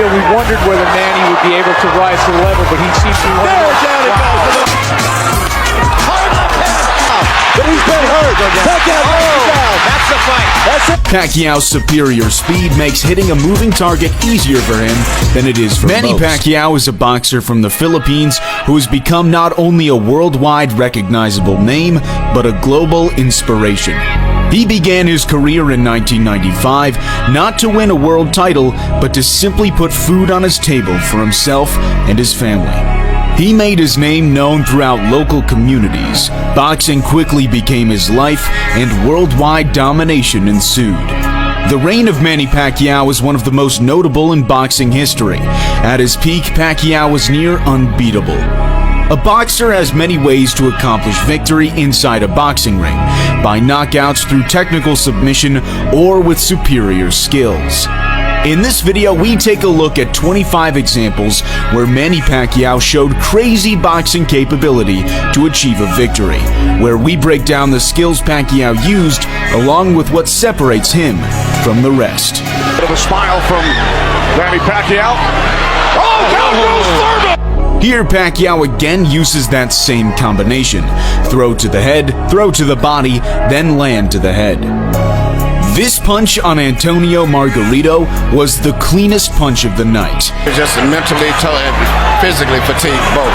You know, we wondered whether Manny would be able to rise to the level, but he seems to be down it goes. Hard left hand. But he's been hurt. That's the fight. That's it. Pacquiao's superior speed makes hitting a moving target easier for him than it is for Manny most. Pacquiao is a boxer from the Philippines who has become not only a worldwide recognizable name, but a global inspiration. He began his career in 1995 not to win a world title, but to simply put food on his table for himself and his family. He made his name known throughout local communities. Boxing quickly became his life, and worldwide domination ensued. The reign of Manny Pacquiao is one of the most notable in boxing history. At his peak, Pacquiao was near unbeatable. A boxer has many ways to accomplish victory inside a boxing ring, by knockouts through technical submission or with superior skills. In this video, we take a look at 25 examples where Manny Pacquiao showed crazy boxing capability to achieve a victory, where we break down the skills Pacquiao used along with what separates him from the rest. Bit of a smile from Manny Pacquiao. Oh, down goes Thurman! Here, Pacquiao again uses that same combination. Throw to the head, throw to the body, then land to the head. This punch on Antonio Margarito was the cleanest punch of the night. Just mentally, physically fatigued both.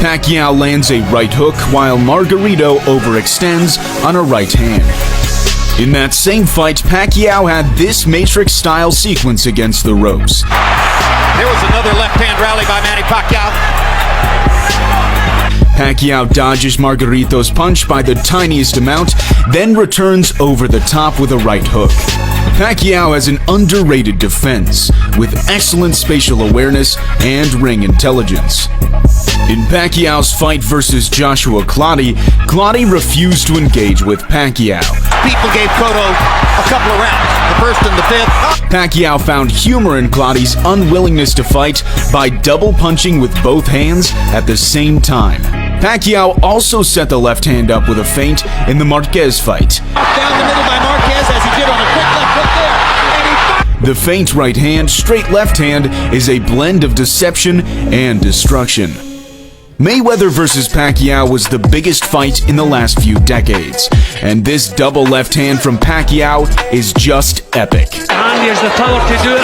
Pacquiao lands a right hook while Margarito overextends on a right hand. In that same fight, Pacquiao had this Matrix-style sequence against the ropes. There was another left-hand rally by Manny Pacquiao. Pacquiao dodges Margarito's punch by the tiniest amount, then returns over the top with a right hook. Pacquiao has an underrated defense, with excellent spatial awareness and ring intelligence. In Pacquiao's fight versus Joshua Clottey, Clottey refused to engage with Pacquiao. People gave Cotto a couple of rounds, the first and the fifth. Pacquiao found humor in Clottey's unwillingness to fight by double punching with both hands at the same time. Pacquiao also set the left hand up with a feint in the Marquez fight. Down the middle by Marquez as he did on a quick left hook there. The feint right hand, straight left hand is a blend of deception and destruction. Mayweather versus Pacquiao was the biggest fight in the last few decades, and this double left hand from Pacquiao is just epic. He has the power to do it.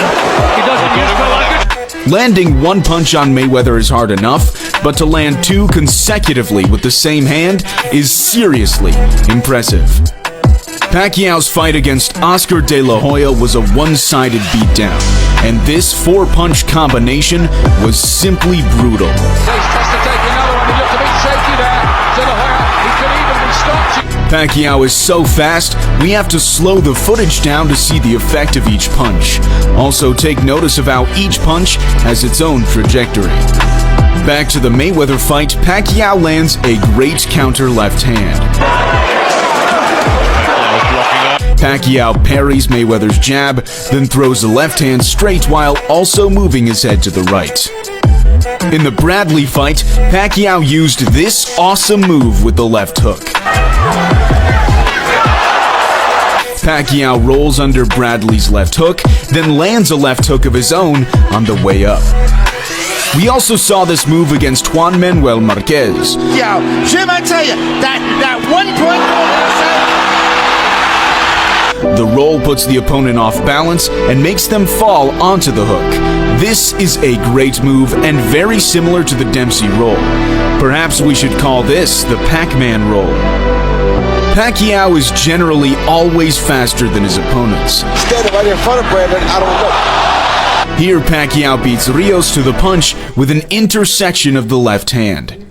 He doesn't use the language. Landing one punch on Mayweather is hard enough, but to land two consecutively with the same hand is seriously impressive. Pacquiao's fight against Oscar De La Hoya was a one-sided beatdown, and this four-punch combination was simply brutal. Pacquiao is so fast, we have to slow the footage down to see the effect of each punch. Also, take notice of how each punch has its own trajectory. Back to the Mayweather fight, Pacquiao lands a great counter left hand. Pacquiao parries Mayweather's jab, then throws the left hand straight while also moving his head to the right. In the Bradley fight, Pacquiao used this awesome move with the left hook. Pacquiao rolls under Bradley's left hook, then lands a left hook of his own on the way up. We also saw this move against Juan Manuel Marquez. Yo, Jim, I tell you, that 1 point goal. The roll puts the opponent off balance and makes them fall onto the hook. This is a great move and very similar to the Dempsey roll. Perhaps we should call this the Pac-Man roll. Pacquiao is generally always faster than his opponents. Standing right in front of Brandon, I don't know. Here, Pacquiao beats Rios to the punch with an intersection of the left hand.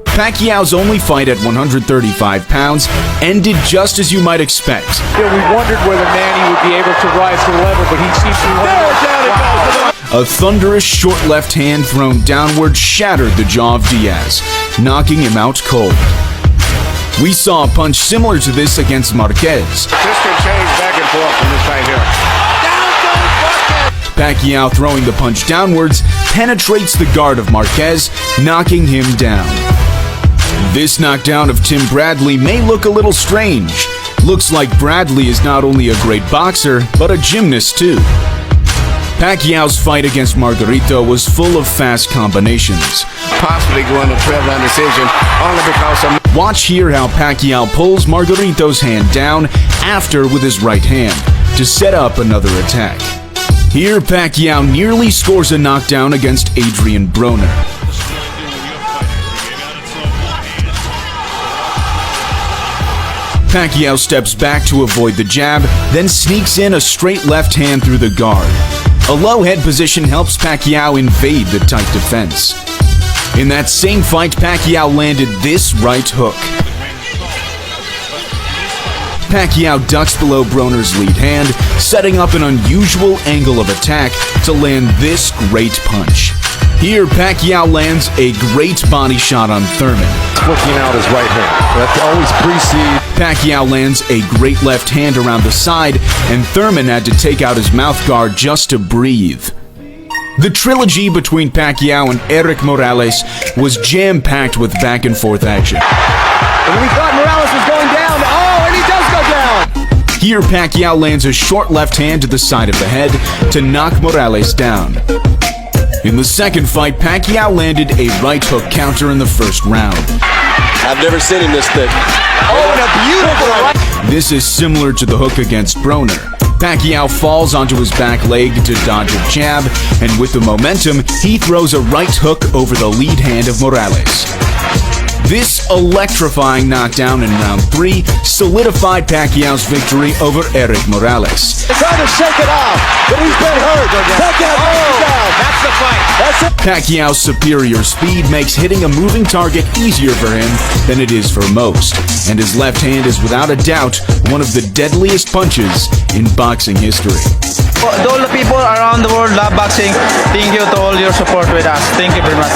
Pacquiao's only fight at 135 pounds ended just as you might expect. You know, we wondered whether Manny would be able to rise to the level, but he seems to be A thunderous short left hand thrown downward shattered the jaw of Diaz, knocking him out cold. We saw a punch similar to this against Marquez. This can change back and forth from this right here. Pacquiao throwing the punch downwards penetrates the guard of Marquez, knocking him down. This knockdown of Tim Bradley may look a little strange. Looks like Bradley is not only a great boxer, but a gymnast too. Pacquiao's fight against Margarito was full of fast combinations. Possibly going to 12-round decision only because of... Watch here how Pacquiao pulls Margarito's hand down after with his right hand to set up another attack. Here, Pacquiao nearly scores a knockdown against Adrian Broner. Pacquiao steps back to avoid the jab, then sneaks in a straight left hand through the guard. A low head position helps Pacquiao invade the tight defense. In that same fight, Pacquiao landed this right hook. Pacquiao ducks below Broner's lead hand, setting up an unusual angle of attack to land this great punch. Here, Pacquiao lands a great body shot on Thurman. Flicking out his right hand. That always precedes... Pacquiao lands a great left hand around the side, and Thurman had to take out his mouth guard just to breathe. The trilogy between Pacquiao and Eric Morales was jam-packed with back-and-forth action. And we thought Morales was going down. Oh, and he does go down! Here, Pacquiao lands a short left hand to the side of the head to knock Morales down. In the second fight, Pacquiao landed a right hook counter in the first round. I've never seen him this thick. Oh, and a beautiful right. This is similar to the hook against Broner. Pacquiao falls onto his back leg to dodge a jab, and with the momentum, he throws a right hook over the lead hand of Morales. This electrifying knockdown in round 3 solidified Pacquiao's victory over Eric Morales. He's trying to shake it off, but he's been hurt. Pacquiao down. That's the fight. That's it. Pacquiao's superior speed makes hitting a moving target easier for him than it is for most, and his left hand is without a doubt one of the deadliest punches in boxing history. To all the people around the world love boxing, thank you to all your support with us. Thank you very much.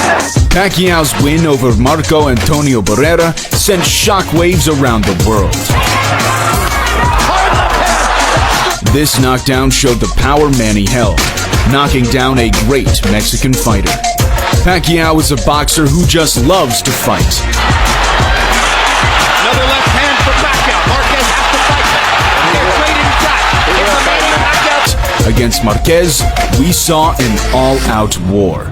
Pacquiao's win over Marco Antonio Barrera sent shockwaves around the world. This knockdown showed the power Manny held, knocking down a great Mexican fighter. Pacquiao is a boxer who just loves to fight. Another left hand for Pacquiao. Marquez has to fight back. They're trading shots. It's a Manny Pacquiao. Against Marquez, we saw an all-out war.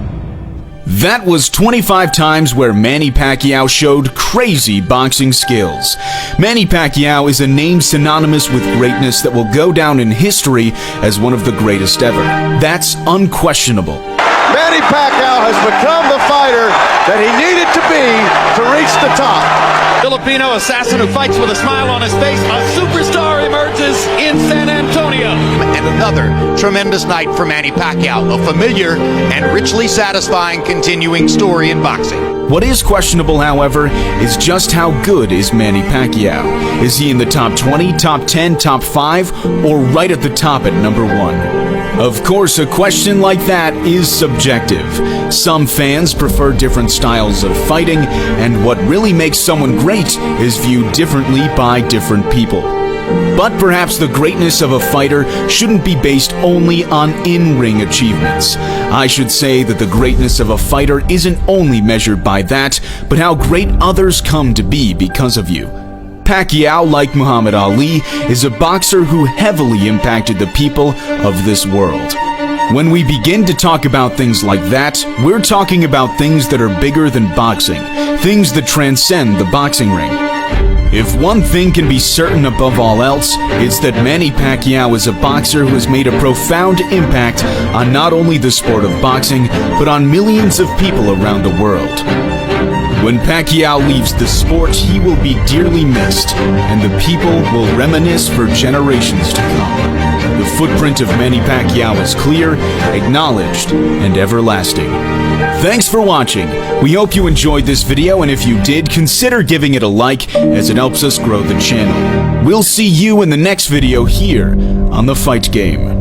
That was 25 times where Manny Pacquiao showed crazy boxing skills. Manny Pacquiao is a name synonymous with greatness that will go down in history as one of the greatest ever. That's unquestionable. Manny Pacquiao has become the fighter that he needed to be to reach the top. Filipino assassin who fights with a smile on his face. A superstar emerges in San Antonio. And another tremendous night for Manny Pacquiao, a familiar and richly satisfying continuing story in boxing. What is questionable, however, is just how good is Manny Pacquiao. Is he in the top 20, top 10, top 5, or right at the top at number 1? Of course, a question like that is subjective. Some fans prefer different styles of fighting, and what really makes someone great is viewed differently by different people. But perhaps the greatness of a fighter shouldn't be based only on in-ring achievements. I should say that the greatness of a fighter isn't only measured by that, but how great others come to be because of you. Pacquiao, like Muhammad Ali, is a boxer who heavily impacted the people of this world. When we begin to talk about things like that, we're talking about things that are bigger than boxing, things that transcend the boxing ring. If one thing can be certain above all else, it's that Manny Pacquiao is a boxer who has made a profound impact on not only the sport of boxing, but on millions of people around the world. When Pacquiao leaves the sport, he will be dearly missed, and the people will reminisce for generations to come. The footprint of Manny Pacquiao is clear, acknowledged, and everlasting. Thanks for watching. We hope you enjoyed this video, and if you did, consider giving it a like, as it helps us grow the channel. We'll see you in the next video here on The Fight Game.